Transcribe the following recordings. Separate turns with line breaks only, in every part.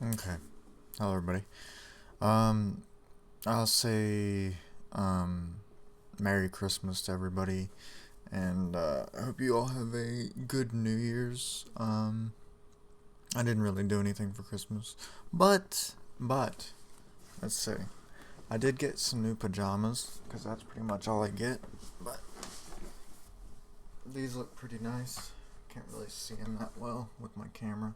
Okay. Hello, everybody. Um, I'll say, Merry Christmas to everybody, and I hope you all have a good New Year's. I didn't really do anything for Christmas, but let's say I did get some new pajamas because that's pretty much all I get. But these look pretty nice. Can't really see them that well with my camera,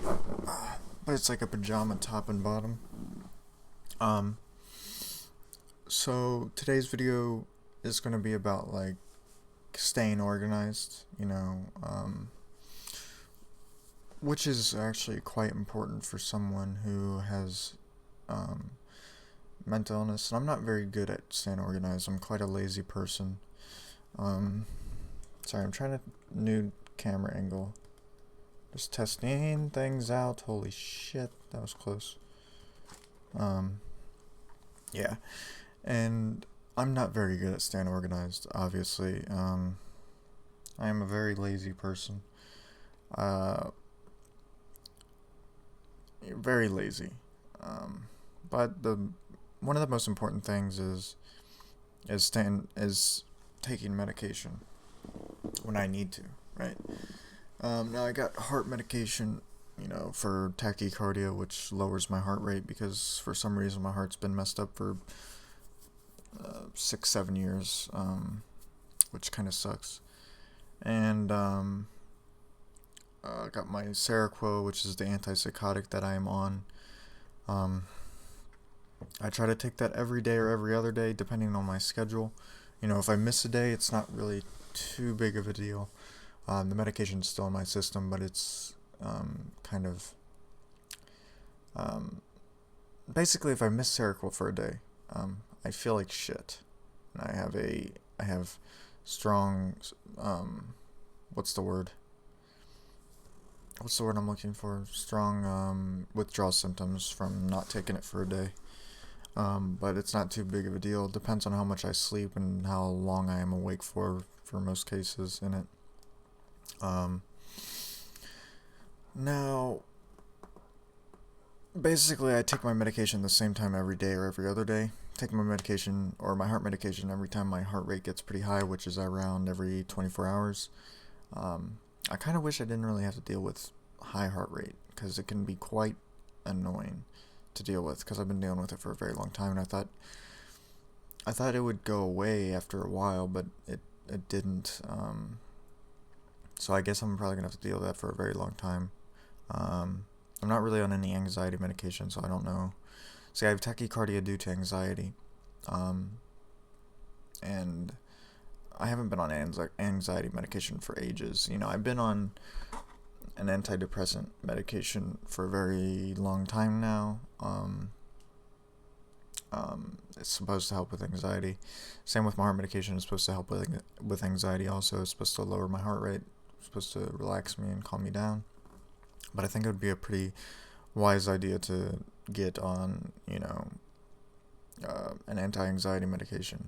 but it's like a pajama top and bottom. Um, So today's video is going to be about like staying organized, which is actually quite important for someone who has um, mental illness. And I'm not very good at staying organized. I'm quite a lazy person. Um, Sorry, I'm trying to new camera angle. Just testing things out. Holy shit, that was close. Um, yeah. And I'm not very good at staying organized, obviously. I am a very lazy person. Uh, very lazy. But the one of the most important things is taking medication when I need to, right? Now I got heart medication, for tachycardia, which lowers my heart rate because for some reason my heart's been messed up for 6, 7 years, which kind of sucks. And got my Seroquel, which is the antipsychotic that I am on. Um, I try to take that every day or every other day, depending on my schedule. If I miss a day, it's not really too big of a deal. The medication's still in my system, but it's kind of basically if I miss Seroquel for a day, I feel like shit, and I have strong what's the word? What's the word I'm looking for? Strong withdrawal symptoms from not taking it for a day. But it's not too big of a deal. It depends on how much I sleep and how long I am awake for most cases in it. Now, basically, I take my medication the same time every day or every other day. Take my medication or my heart medication every time my heart rate gets pretty high, which is around every 24 hours. I kind of wish I didn't really have to deal with high heart rate because it can be quite annoying to deal with because I've been dealing with it for a very long time, and I thought it would go away after a while, but it didn't. So I guess I'm probably gonna have to deal with that for a very long time. I'm not really on any anxiety medication, so I don't know. See, I have tachycardia due to anxiety, and I haven't been on anxiety medication for ages. I've been on an antidepressant medication for a very long time now. It's supposed to help with anxiety. Same with my heart medication. It's supposed to help with anxiety also. It's supposed to lower my heart rate. It's supposed to relax me and calm me down. But I think it would be a pretty wise idea to get on, an anti-anxiety medication.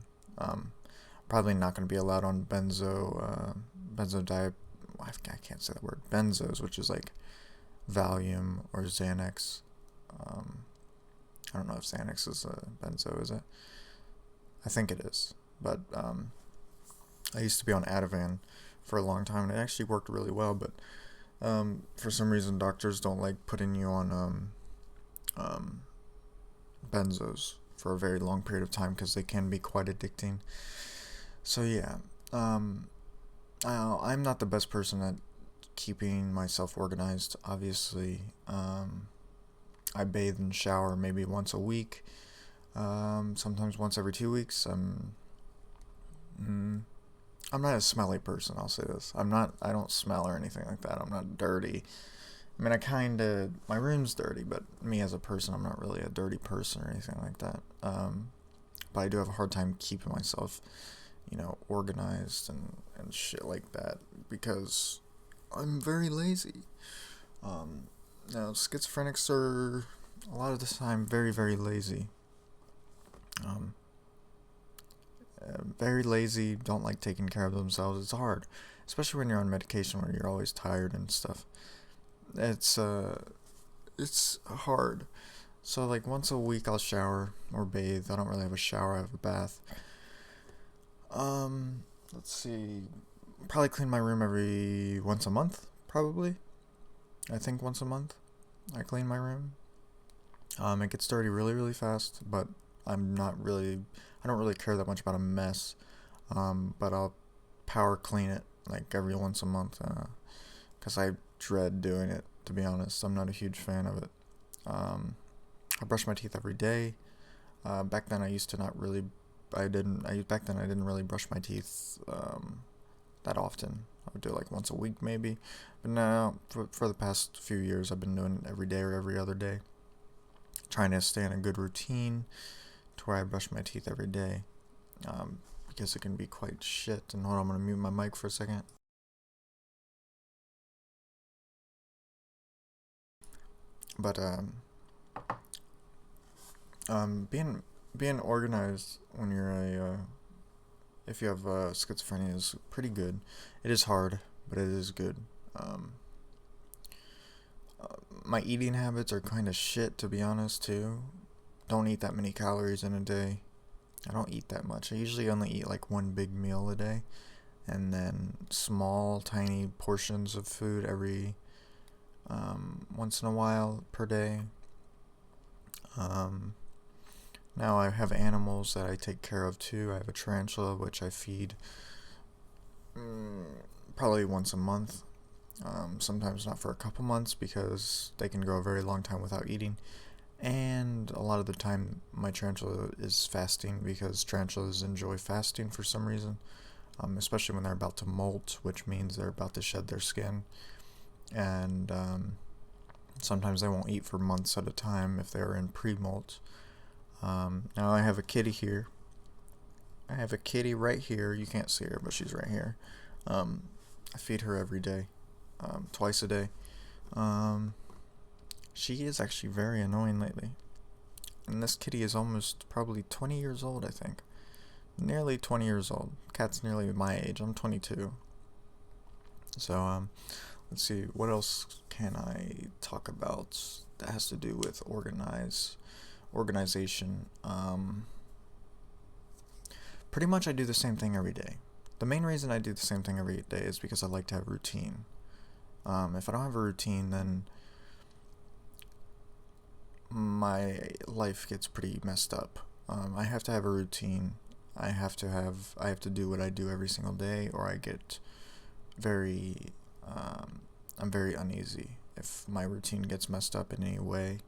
Probably not going to be allowed on benzodiazepines. I can't say that word. Benzos, which is like Valium or Xanax. I don't know if Xanax is a benzo, is it? I think it is. But I used to be on Ativan for a long time, and it actually worked really well. But for some reason, doctors don't like putting you on benzos for a very long period of time because they can be quite addicting. So yeah, I'm not the best person at keeping myself organized. Obviously, I bathe and shower maybe once a week. Sometimes once every 2 weeks. I'm not a smelly person. I'll say this. I don't smell or anything like that. I'm not dirty. I mean, my room's dirty, but me as a person, I'm not really a dirty person or anything like that. But I do have a hard time keeping myself, organized and shit like that because I'm very lazy. Now, schizophrenics are a lot of the time very, very lazy. Um, Very lazy, don't like taking care of themselves. It's hard, especially when you're on medication where you're always tired and stuff. It's it's hard. So like once a week I'll shower or bathe. I don't really have a shower, I have a bath. Um, let's see. Probably clean my room every once a month, probably. I think once a month I clean my room. It gets dirty really, really fast, but I don't really care that much about a mess. But I'll power clean it like every once a month, because I dread doing it, to be honest. I'm not a huge fan of it. Um, I brush my teeth every day. Back then I used to not really, back then I didn't really brush my teeth, that often. I would do it like once a week maybe. But now, for the past few years, I've been doing it every day or every other day. Trying to stay in a good routine to where I brush my teeth every day. Because it can be quite shit. And hold on, I'm going to mute my mic for a second. But, being organized when you're if you have schizophrenia is pretty good. It is hard, but it is good. Um, my eating habits are kind of shit, to be honest, too. Don't eat that many calories in a day. I don't eat that much. I usually only eat like one big meal a day, and then small, tiny portions of food every once in a while per day. Um, Now I have animals that I take care of too. I have a tarantula which I feed probably once a month. Sometimes not for a couple months because they can go a very long time without eating. And a lot of the time my tarantula is fasting because tarantulas enjoy fasting for some reason. Especially when they're about to molt, which means they're about to shed their skin. And sometimes they won't eat for months at a time if they're in pre-molt. Now I have a kitty here. I have a kitty right here. You can't see her, but she's right here. I feed her every day, twice a day. She is actually very annoying lately. And this kitty is almost probably 20 years old, I think. Nearly 20 years old. Cat's nearly my age. I'm 22. So, let's see. What else can I talk about that has to do with organization? Pretty much I do the same thing every day. The main reason I do the same thing every day is because I like to have routine. If I don't have a routine, then my life gets pretty messed up. I have to have a routine. I have to do what I do every single day, or I get very, I'm very uneasy if my routine gets messed up in any way.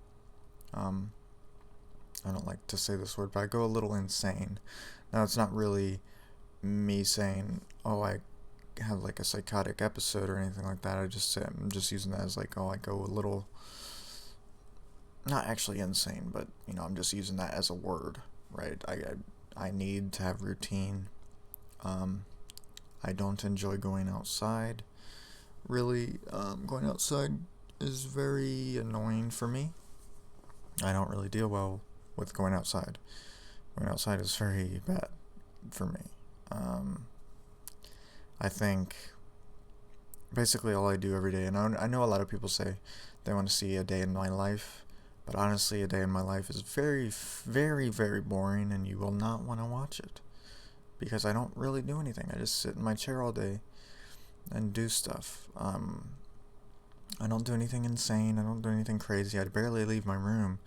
Um, I don't like to say this word, but I go a little insane. Now, it's not really me saying, oh, I have like a psychotic episode or anything like that. I'm just using that as like, oh, I go a little, not actually insane, but I'm just using that as a word, right? I need to have routine. I don't enjoy going outside. Really, going outside is very annoying for me. I don't really deal well with going outside. Going outside is very bad for me. I think basically all I do every day, and I know a lot of people say they want to see a day in my life, but honestly, a day in my life is very, very, very boring, and you will not want to watch it because I don't really do anything. I just sit in my chair all day and do stuff. I don't do anything insane. I don't do anything crazy. I barely leave my room.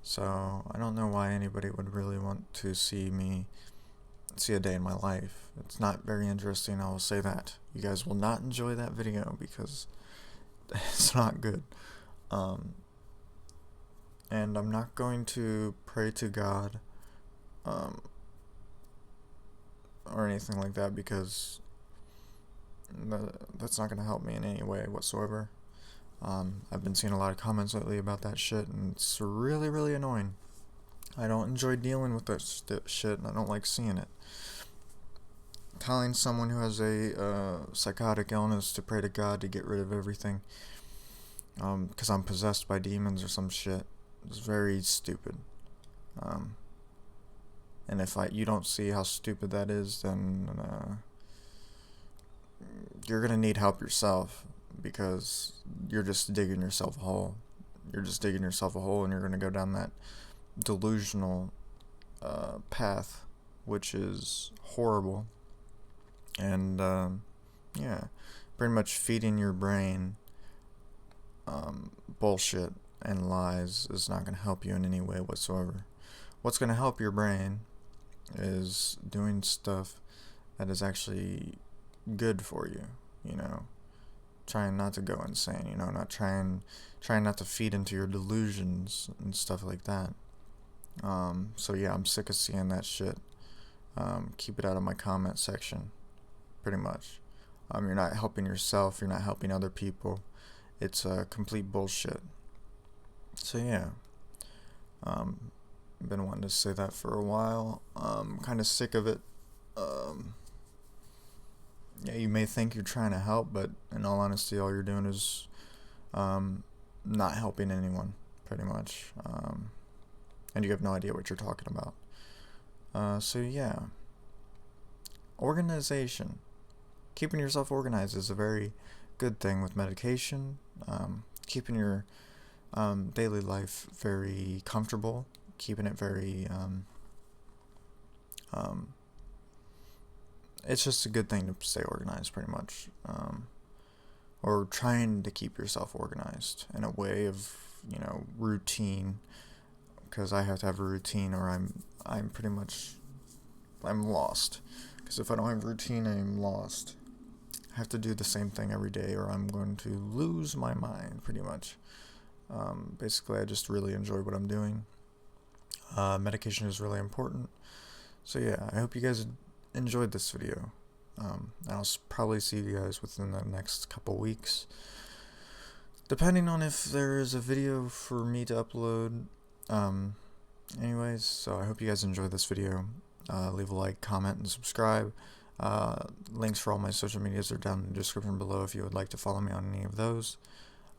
So I don't know why anybody would really want to see a day in my life. It's not very interesting, I will say that. You guys will not enjoy that video because it's not good. And I'm not going to pray to God or anything like that because that's not going to help me in any way whatsoever. I've been seeing a lot of comments lately about that shit, and it's really, really annoying. I don't enjoy dealing with that shit, and I don't like seeing it. Telling someone who has a psychotic illness to pray to God to get rid of everything, because I'm possessed by demons or some shit, is very stupid. And if you don't see how stupid that is, then you're gonna need help yourself because you're just digging yourself a hole. you're just digging yourself a hole, and you're going to go down that delusional path, which is horrible. And yeah, pretty much feeding your brain bullshit and lies is not going to help you in any way whatsoever. What's going to help your brain is doing stuff that is actually good for you, you know, trying not to go insane, you know, not trying not to feed into your delusions and stuff like that. So yeah, I'm sick of seeing that shit. Keep it out of my comment section, pretty much. You're not helping yourself, you're not helping other people. It's complete bullshit. So yeah, been wanting to say that for a while. Kind of sick of it. Yeah, you may think you're trying to help, but in all honesty, all you're doing is not helping anyone, pretty much. And you have no idea what you're talking about. So yeah, organization. Keeping yourself organized is a very good thing with medication. Keeping your daily life very comfortable, keeping it very it's just a good thing to stay organized, pretty much. Or trying to keep yourself organized in a way of, you know, routine, because I have to have a routine or I'm pretty much, I'm lost. Because if I don't have a routine, I'm lost. I have to do the same thing every day or I'm going to lose my mind, pretty much. Basically, I just really enjoy what I'm doing. Medication is really important. So yeah, I hope you guys enjoyed this video. I'll probably see you guys within the next couple weeks, depending on if there is a video for me to upload. Anyways, so I hope you guys enjoyed this video. Leave a like, comment, and subscribe. Links for all my social medias are down in the description below if you would like to follow me on any of those.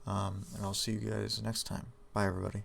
And I'll see you guys next time. Bye, everybody.